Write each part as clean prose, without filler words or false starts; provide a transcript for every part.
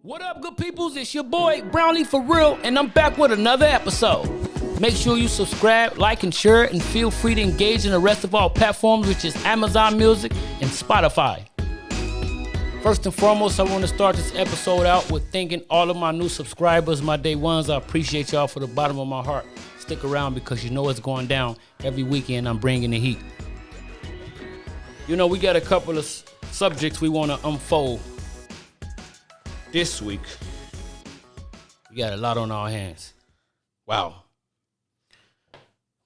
What up, good peoples? It's your boy, Brownie for real, and I'm back with another episode. Make sure you subscribe, like, and share, and feel free to engage in the rest of our platforms, which is Amazon Music and Spotify. First and foremost, I want to start this episode out with thanking all of my new subscribers, my day ones. I appreciate y'all from the bottom of my heart. Stick around because you know it's going down. Every weekend I'm bringing the heat. You know, we got a couple of subjects we want to unfold this week. We got a lot on our hands. Wow.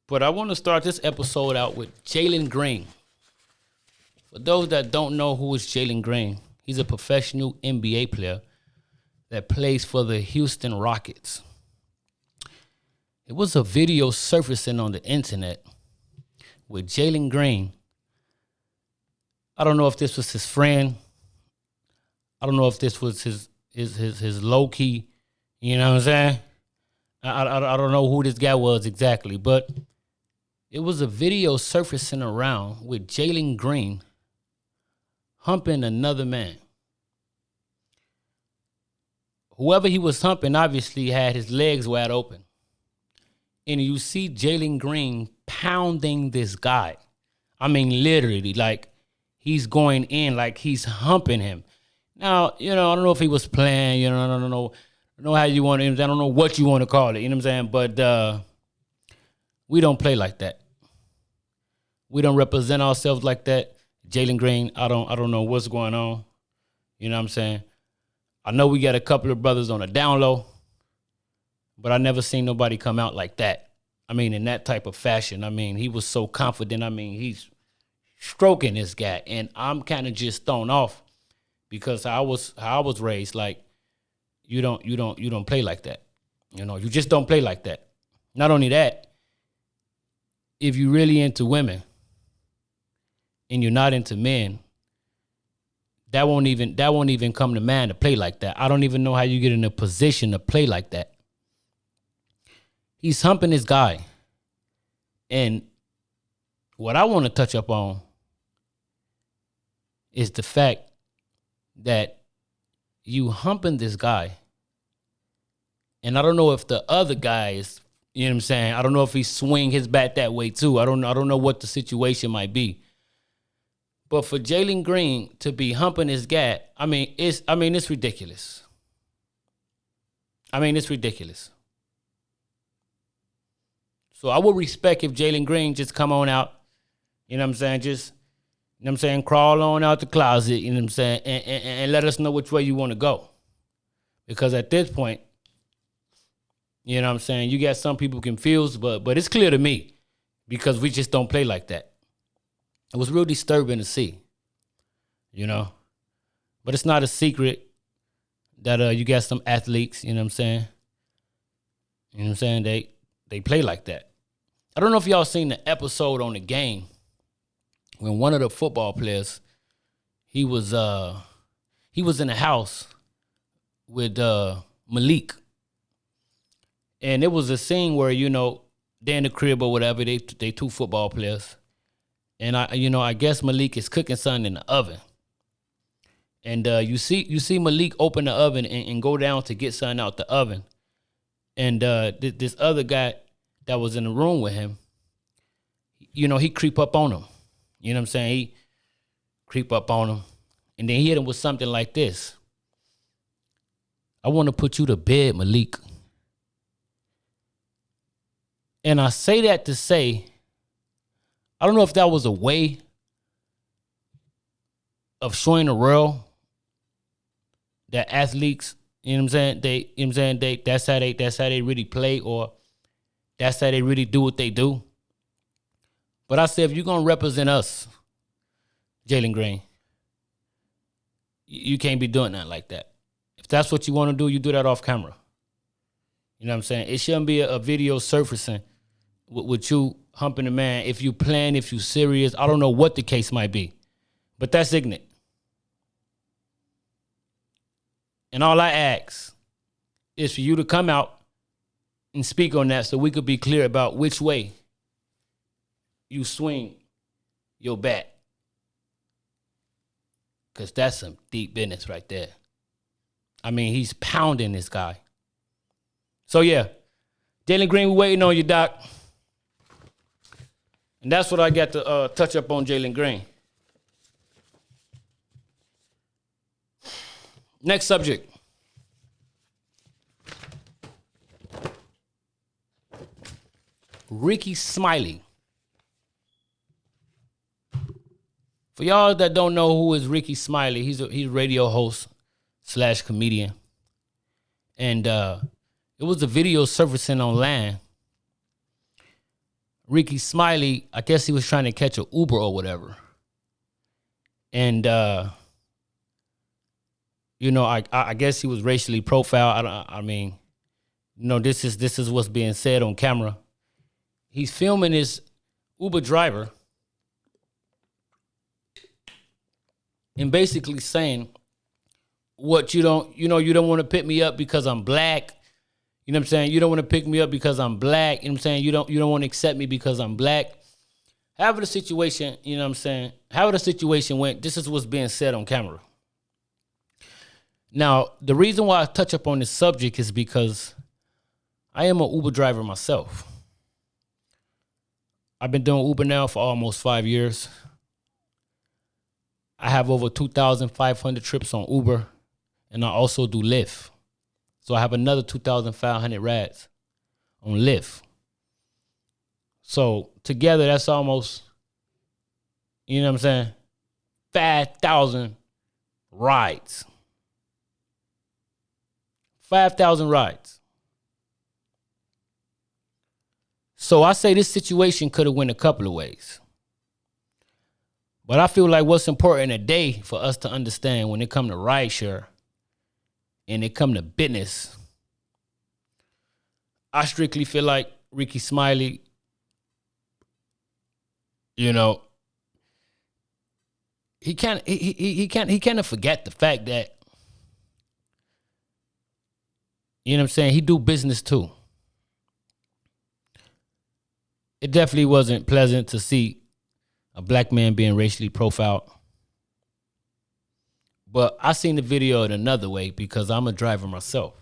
But I want to start this episode out with Jalen Green. For those that don't know who is Jalen Green, he's a professional NBA player that plays for the Houston Rockets. It was a video surfacing on the internet with Jalen Green. I don't know if this was his friend. I don't know if this was his low key, you know what I'm saying? I don't know who this guy was exactly, but it was a video surfacing around with Jalen Green humping another man. Whoever he was humping obviously had his legs wide open. And you see Jalen Green pounding this guy. I mean, literally, like he's going in, like he's humping him. Now, you know, I don't know if he was playing, you know, I don't know how you want to, I don't know what you want to call it, you know what I'm saying? But we don't play like that. We don't represent ourselves like that. Jalen Green, I don't know what's going on. You know what I'm saying? I know we got a couple of brothers on the down low, but I never seen nobody come out like that. I mean, in that type of fashion. I mean, he was so confident. I mean, he's stroking this guy, and I'm kind of just thrown off. Because how I was raised, like you don't play like that. You know, you just don't play like that. Not only that, if you're really into women and you're not into men, that won't even come to mind to play like that. I don't even know how you get in a position to play like that. He's humping this guy. And what I want to touch up on is the fact that you humping this guy, and I don't know if the other guy is, you know what I'm saying? I don't know if he swing his bat that way too. I don't know what the situation might be. But for Jalen Green to be humping this guy, it's ridiculous. It's ridiculous. So I would respect if Jalen Green just come on out, you know what I'm saying? Just, you know what I'm saying, crawl on out the closet, you know what I'm saying, and let us know which way you want to go. Because at this point, you know what I'm saying, you got some people confused, but it's clear to me because we just don't play like that. It was real disturbing to see, you know. But it's not a secret that you got some athletes, you know what I'm saying. You know what I'm saying, they play like that. I don't know if y'all seen the episode on The Game when one of the football players, he was in a house with Malik. And it was a scene where, you know, they're in the crib or whatever, they two football players. And I guess Malik is cooking something in the oven. And you see Malik open the oven and go down to get something out the oven. And this other guy that was in the room with him, you know, he creep up on him. You know what I'm saying? He creep up on him. And then he hit him with something like this. I want to put you to bed, Malik. And I say that to say, I don't know if that was a way of showing the world that athletes, you know what I'm saying, that's how they really play, or that's how they really do what they do. But I said, if you're going to represent us, Jalen Green, you can't be doing that like that. If that's what you want to do, you do that off camera. You know what I'm saying? It shouldn't be a video surfacing with you humping a man. If you plan, if you serious, I don't know what the case might be. But that's ignorant. And all I ask is for you to come out and speak on that so we could be clear about which way you swing your bat. Because that's some deep business right there. I mean, he's pounding this guy. So, yeah. Jalen Green, we're waiting on you, Doc. And that's what I got to touch up on Jalen Green. Next subject. Ricky Smiley. For y'all that don't know who is Ricky Smiley, he's a radio host / comedian. And it was a video surfacing online. Ricky Smiley, I guess he was trying to catch an Uber or whatever. And I guess he was racially profiled. I mean, this is what's being said on camera. He's filming his Uber driver and basically saying, what you don't want to pick me up because I'm black. You know what I'm saying? You don't want to pick me up because I'm black. You know what I'm saying? You don't want to accept me because I'm black. However the situation, you know what I'm saying? However the situation went, this is what's being said on camera. Now, the reason why I touch up on this subject is because I am an Uber driver myself. I've been doing Uber now for almost 5 years. I have over 2,500 trips on Uber, and I also do Lyft. So I have another 2,500 rides on Lyft. So together, that's almost, 5,000 rides. 5,000 rides. So I say this situation could have went a couple of ways. But I feel like what's important today for us to understand when it come to rideshare and it come to business, I strictly feel like Ricky Smiley, he can't forget the fact that, he do business too. It definitely wasn't pleasant to see a black man being racially profiled. But I seen the video in another way because I'm a driver myself.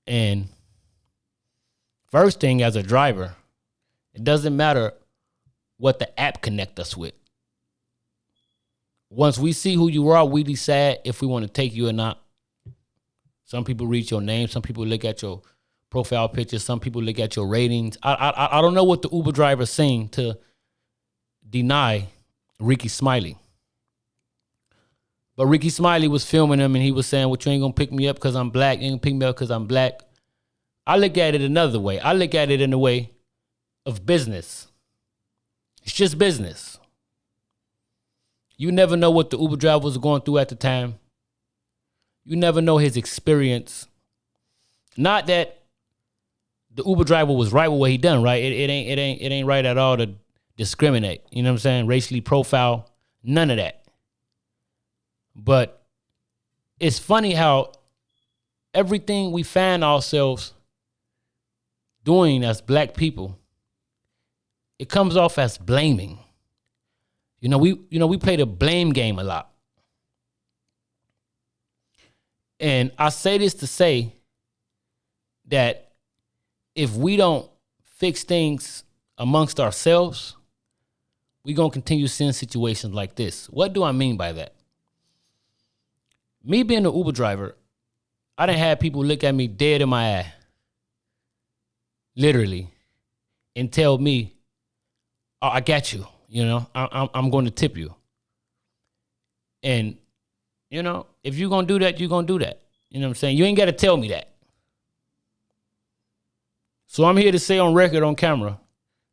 And first thing, as a driver, it doesn't matter what the app connect us with. Once we see who you are, we decide if we want to take you or not. Some people read your name. Some people look at your profile pictures. Some people look at your ratings. I don't know what the Uber driver's saying to deny Ricky Smiley. But Ricky Smiley was filming him and he was saying, well, you ain't going to pick me up because I'm black. You ain't going to pick me up because I'm black. I look at it another way. I look at it in the way of business. It's just business. You never know what the Uber driver was going through at the time. You never know his experience. Not that the Uber driver was right with what he done, right? It ain't right at all to discriminate. You know what I'm saying? Racially profile, none of that. But it's funny how everything we find ourselves doing as black people, it comes off as blaming. We play the blame game a lot. And I say this to say that if we don't fix things amongst ourselves, we're going to continue seeing situations like this. What do I mean by that? Me being an Uber driver, I done had people look at me dead in my eye, literally, and tell me, oh, I got you, I'm going to tip you. And, if you're going to do that, you're going to do that. You know what I'm saying? You ain't got to tell me that. So I'm here to say on record, on camera,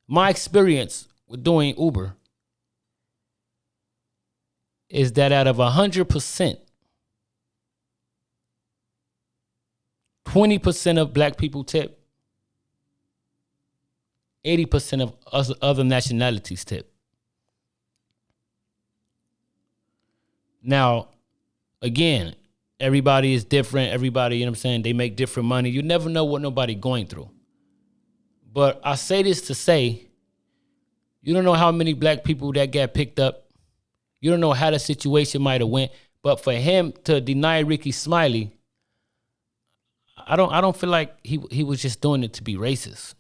my experience with doing Uber is that out of 100%, 20% of black people tip, 80% of other nationalities tip. Now, again, everybody is different. Everybody, they make different money. You never know what nobody going through. But I say this to say, you don't know how many black people that got picked up. You don't know how the situation might have went. But for him to deny Ricky Smiley, I don't feel like he was just doing it to be racist.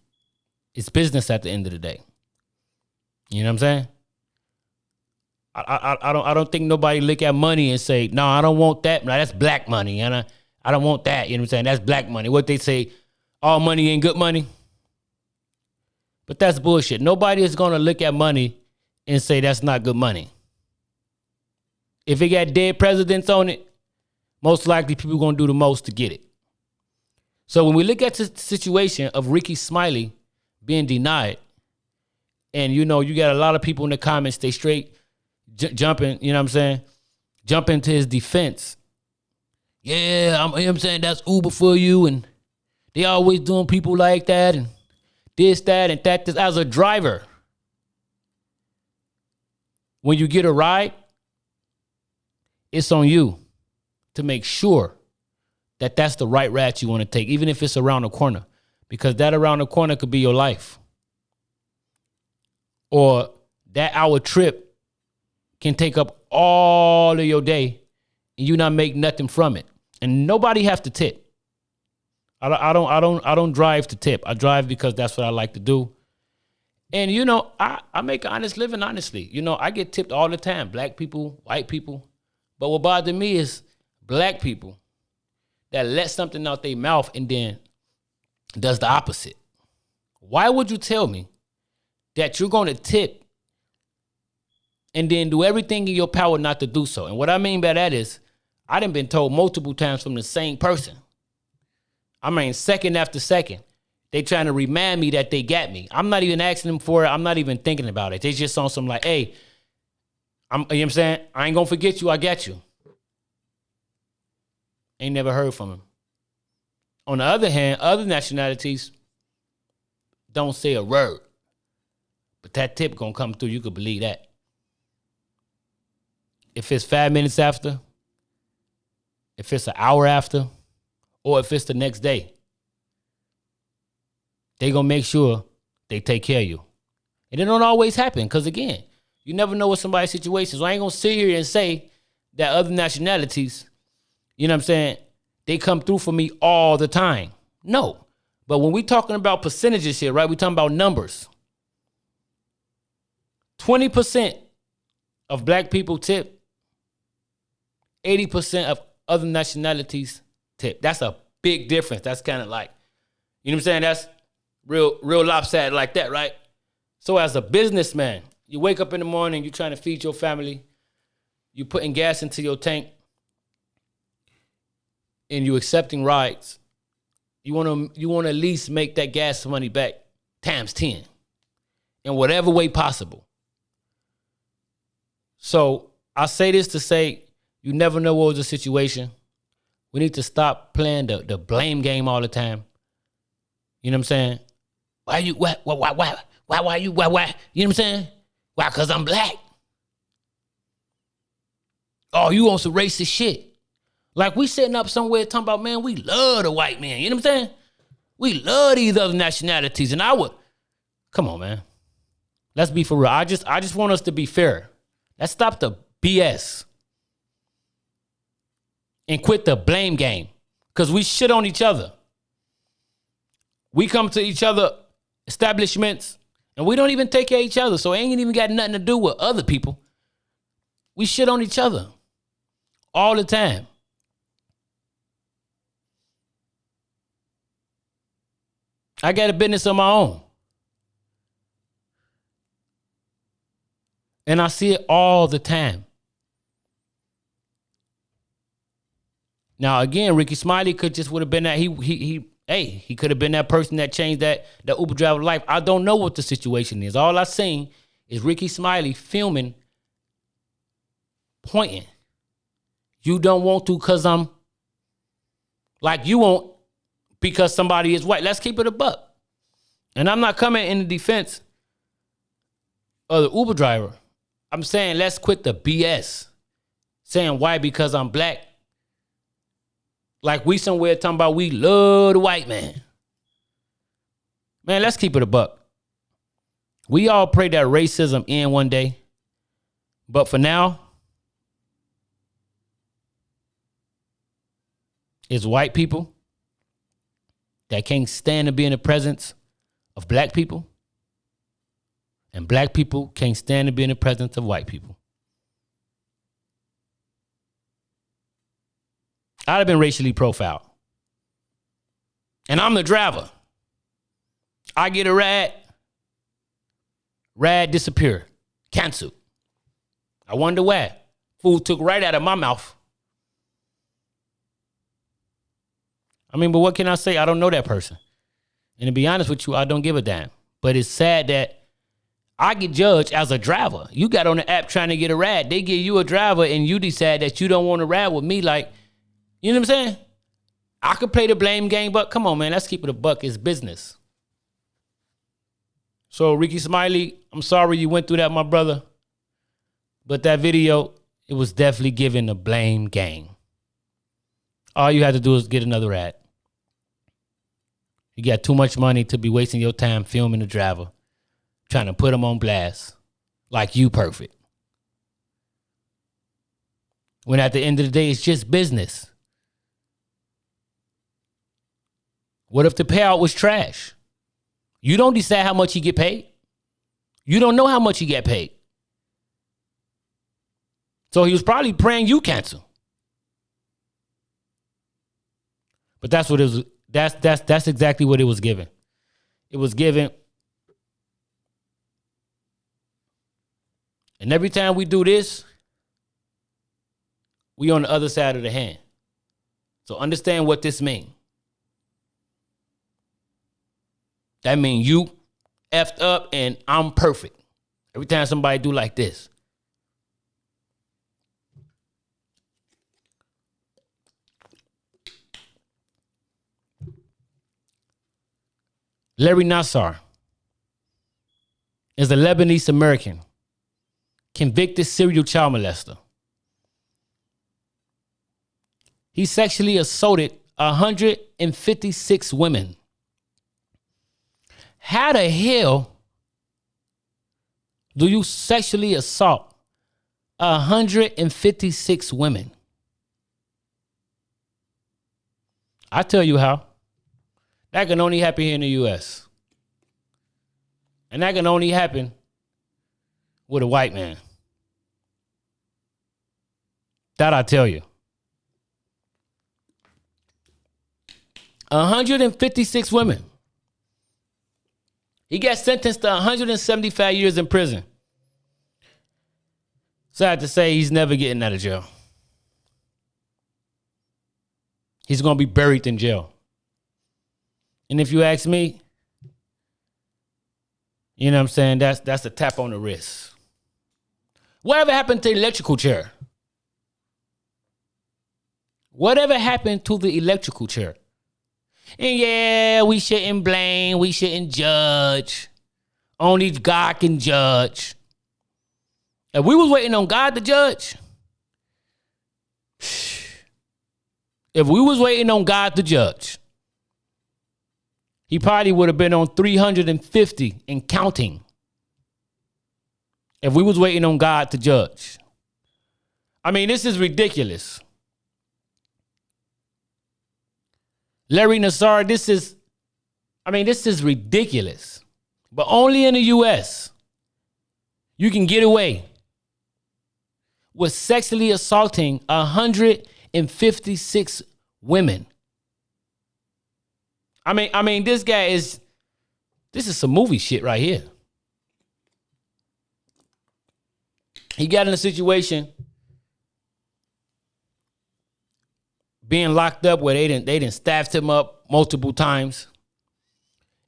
It's business at the end of the day. You know what I'm saying? I don't think nobody look at money and say, no, I don't want that. No, that's black money. And I don't want that. You know what I'm saying? That's black money. What they say, all money ain't good money. But that's bullshit. Nobody is going to look at money and say that's not good money. If it got dead presidents on it, most likely people going to do the most to get it. So when we look at the situation of Ricky Smiley being denied, and you got a lot of people in the comments, they straight jumping, you know what I'm saying? Jumping to his defense. Yeah, I'm saying that's Uber for you, and they always doing people like that, and this, that, and that. As a driver, when you get a ride, it's on you to make sure that that's the right route you want to take, even if it's around the corner, because that around the corner could be your life. Or that hour trip can take up all of your day and you not make nothing from it. And nobody have to tip. I don't drive to tip. I drive because that's what I like to do. And I make an honest living, honestly. I get tipped all the time. Black people, white people. But what bothers me is black people that let something out their mouth and then does the opposite. Why would you tell me that you're going to tip and then do everything in your power not to do so? And what I mean by that is, I done been told multiple times from the same person. I mean, second after second, they trying to remind me that they got me. I'm not even asking them for it. I'm not even thinking about it. They just on some like, hey, you know what I'm saying? I ain't going to forget you. I got you. Ain't never heard from him. On the other hand, other nationalities don't say a word. But that tip going to come through. You could believe that. If it's 5 minutes after, if it's an hour after, or if it's the next day, they going to make sure they take care of you. And it don't always happen because, again, you never know what somebody's situation is. So I ain't going to sit here and say that other nationalities, you know what I'm saying, they come through for me all the time. No. But when we talking about percentages here, right, we talking about numbers. 20% of black people tip. 80% of other nationalities tip. That's a big difference. That's kind of like, you know what I'm saying? That's real lopsided like that, right? So as a businessman, you wake up in the morning, you're trying to feed your family, you're putting gas into your tank, and you're accepting rides. You want to at least make that gas money back times 10 in whatever way possible. So I say this to say, you never know what was the situation. We need to stop playing the blame game all the time. You know what I'm saying? Why? You know what I'm saying? Why? Because I'm black. Oh, you on some racist shit. Like we sitting up somewhere talking about, man, we love the white man. You know what I'm saying? We love these other nationalities. And come on, man. Let's be for real. I just want us to be fair. Let's stop the BS. And quit the blame game. Because we shit on each other. We come to each other establishments and we don't even take care of each other. So it ain't even got nothing to do with other people. We shit on each other all the time. I got a business of my own. And I see it all the time. Now, again, Ricky Smiley would have been that he could have been that person that changed that Uber driver life. I don't know what the situation is. All I seen is Ricky Smiley filming, pointing. You don't want to because I'm like you won't because somebody is white. Let's keep it a buck. And I'm not coming in the defense of the Uber driver. I'm saying let's quit the BS. Saying why because I'm black. Like we somewhere talking about we love the white man. Man, let's keep it a buck. We all pray that racism end one day. But for now, is white people that can't stand to be in the presence of black people, and black people can't stand to be in the presence of white people. I'd have been racially profiled. And I'm the driver. I get a rad disappear, canceled. I wonder why. Food took right out of my mouth. I mean, but what can I say? I don't know that person. And to be honest with you, I don't give a damn. But it's sad that I get judged as a driver. You got on the app trying to get a ride. They give you a driver and you decide that you don't want to ride with me. Like, you know what I'm saying? I could play the blame game, but come on, man. Let's keep it a buck. It's business. So, Ricky Smiley, I'm sorry you went through that, my brother. But that video, it was definitely giving the blame game. All you had to do is get another ad. You got too much money to be wasting your time filming the driver, trying to put him on blast like you perfect. When at the end of the day, it's just business. What if the payout was trash? You don't decide how much he get paid. You don't know how much he get paid. So he was probably praying you cancel. But that's what it was. That's exactly what it was given. It was given. And every time we do this, we on the other side of the hand. So understand what this means. That means you effed up and I'm perfect. Every time somebody do like this. Larry Nassar is a Lebanese American, convicted serial child molester. He sexually assaulted 156 women. How the hell do you sexually assault 156 women? I tell you how. That can only happen here in the U.S. And that can only happen with a white man. That I tell you. 156 women. He got sentenced to 175 years in prison. Sad to say, he's never getting out of jail. He's going to be buried in jail. And if you ask me, you know what I'm saying, that's a tap on the wrist. Whatever happened to the electrical chair? Whatever happened to the electrical chair? And yeah, we shouldn't blame, we shouldn't judge. Only God can judge. If we was waiting on God to judge, if we was waiting on God to judge, he probably would have been on 350 and counting. If we was waiting on God to judge. I mean, this is ridiculous. Larry Nassar, this is ridiculous. But only in the U.S. you can get away with sexually assaulting 156 women. I mean, this is some movie shit right here. He got in a situation being locked up where they didn't staffed him up multiple times,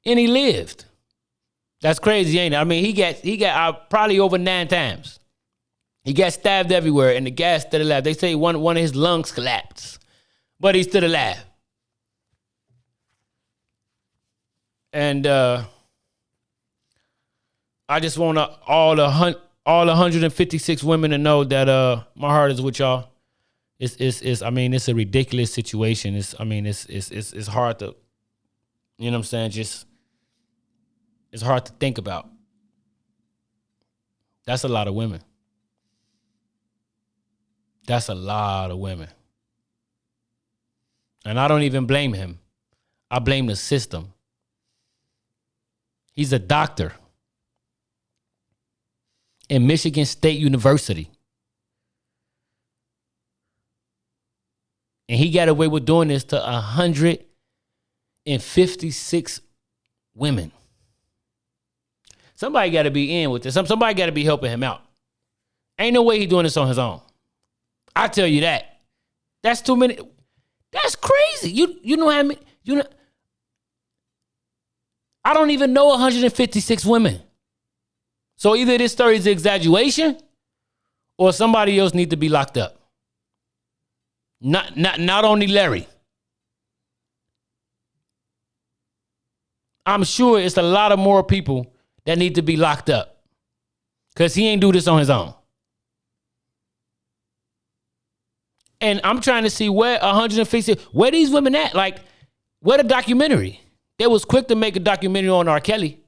and he lived. That's crazy, ain't it? I mean, he got probably over 9 times. He got stabbed everywhere, and the guy's still alive. They say one of his lungs collapsed, but he's still alive. And I just want all the 156 women to know that my heart is with y'all. It's I mean, it's a ridiculous situation. It's hard to, you know what I'm saying? Just it's hard to think about. That's a lot of women. That's a lot of women. And I don't even blame him. I blame the system. He's a doctor in Michigan State University. And he got away with doing this to 156 women. Somebody got to be in with this. Somebody got to be helping him out. Ain't no way he's doing this on his own. I tell you that. That's too many. That's crazy. You know how many? I don't even know 156 women. So either this story is exaggeration or somebody else need to be locked up. Not only Larry. I'm sure it's a lot of more people that need to be locked up because he ain't do this on his own. And I'm trying to see where 150, where these women at? Like, where the documentary? They was quick to make a documentary on R. Kelly.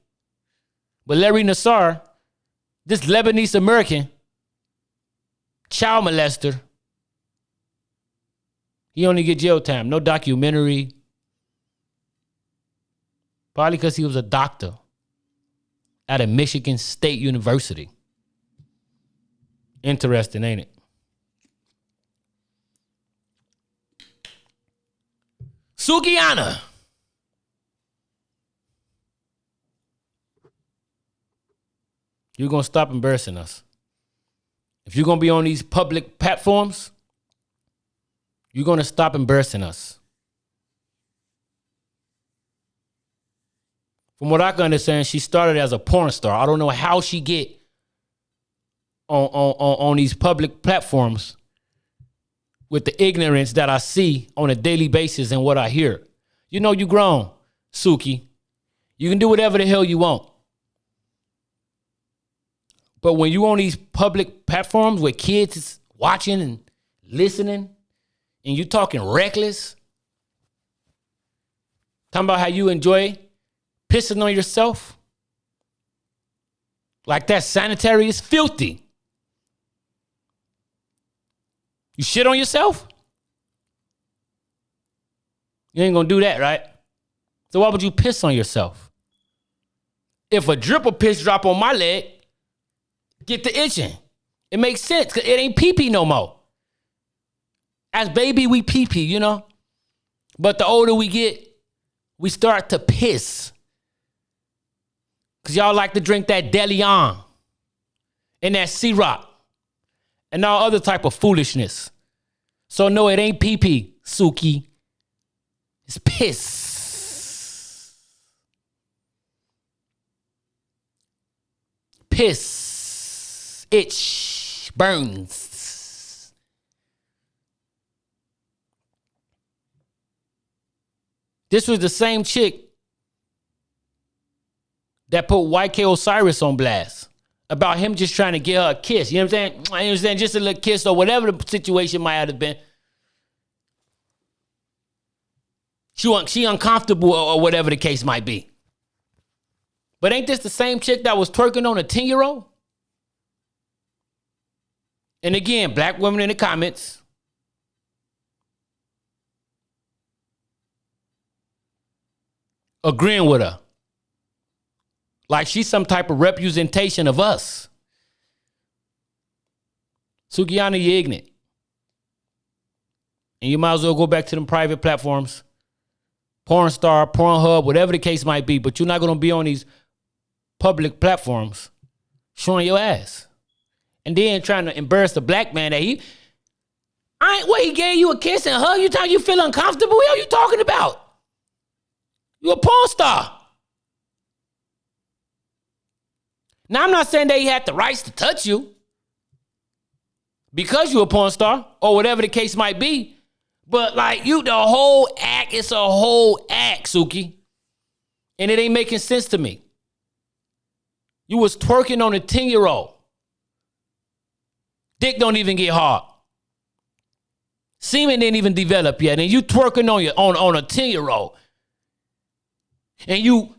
But Larry Nassar, this Lebanese American child molester, he only get jail time. No documentary. Probably because he was a doctor at a Michigan State University. Interesting, ain't it? Sukiana. You're going to stop embarrassing us. If you're going to be on these public platforms, you're going to stop embarrassing us. From what I can understand, she started as a porn star. I don't know how she get on these public platforms with the ignorance that I see on a daily basis and what I hear. You know you grown, Suki. You can do whatever the hell you want. But when you on these public platforms where kids is watching and listening, and you talking reckless, talking about how you enjoy pissing on yourself, like that sanitary is filthy. You shit on yourself? You ain't gonna do that, right? So why would you piss on yourself? If a drip of piss drop on my leg, get the itching. It makes sense, because it ain't pee-pee no more. As baby, we pee-pee, you know? But the older we get, we start to piss. Because y'all like to drink that DeLeon and that C-Rock and all other type of foolishness. So no, it ain't pee-pee, Suki. It's piss. Piss. Itch. Burns. This was the same chick that put YK Osiris on blast about him just trying to get her a kiss. You know what I'm saying? I understand, just a little kiss or whatever the situation might have been. She uncomfortable or whatever the case might be. But ain't this the same chick that was twerking on a 10-year-old? And again, black women in the comments. Agreeing with her. Like she's some type of representation of us. Sukiana, you're ignorant. And you might as well go back to them private platforms. Porn star, Pornhub, whatever the case might be. But you're not going to be on these public platforms showing your ass. And then trying to embarrass the black man that he gave you a kiss and hug. You feel uncomfortable? What are you talking about? You a porn star. Now, I'm not saying that he had the rights to touch you because you're a porn star or whatever the case might be. But like the whole act, it's a whole act, Suki. And it ain't making sense to me. You was twerking on a 10-year-old. Dick don't even get hard. Semen didn't even develop yet. And you twerking on a 10-year-old. And you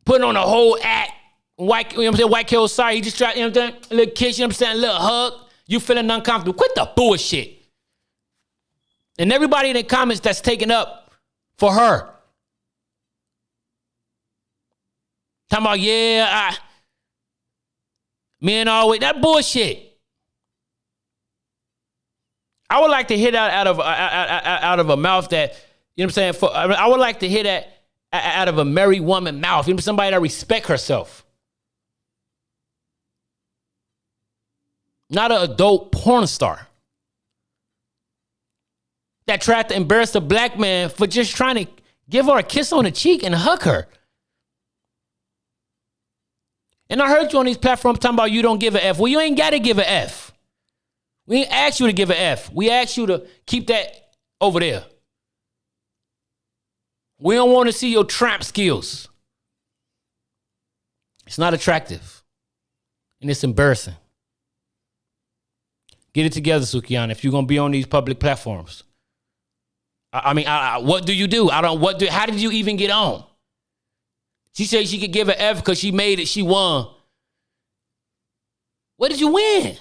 putting on a whole act. White, you know what I'm saying? White Kill, sorry. He just tried, you know what I'm saying? A little kiss, you know what I'm saying? A little hug. You feeling uncomfortable. Quit the bullshit. And everybody in the comments that's taken up for her. Talking about, yeah, men always, that bullshit. I would like to hear that out of a mouth that, you know what I'm saying? I would like to hear that out of a married woman mouth. You know, somebody that respect herself. Not an adult porn star that tried to embarrass a black man for just trying to give her a kiss on the cheek and hug her. And I heard you on these platforms talking about you don't give a F. Well, you ain't got to give a F. We ain't asked you to give a F. We asked you to keep that over there. We don't want to see your trap skills. It's not attractive. And it's embarrassing. Get it together, Sukiana, if you're going to be on these public platforms. I mean, what do you do? How did you even get on? She said she could give an F because she made it. She won. What did you win?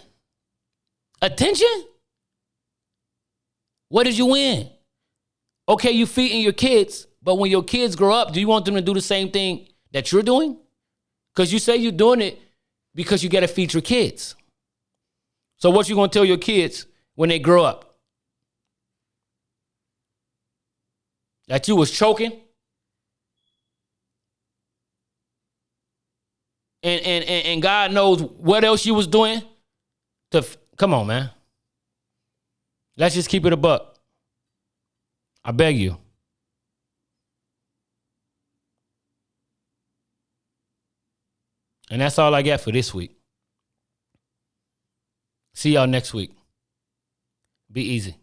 Attention? What did you win? Okay, you feeding your kids, but when your kids grow up, do you want them to do the same thing that you're doing? Because you say you're doing it because you got to feed your kids. So what you going to tell your kids when they grow up? That you was choking? And God knows what else you was doing. Come on, man. Let's just keep it a buck. I beg you. And that's all I got for this week. See y'all next week. Be easy.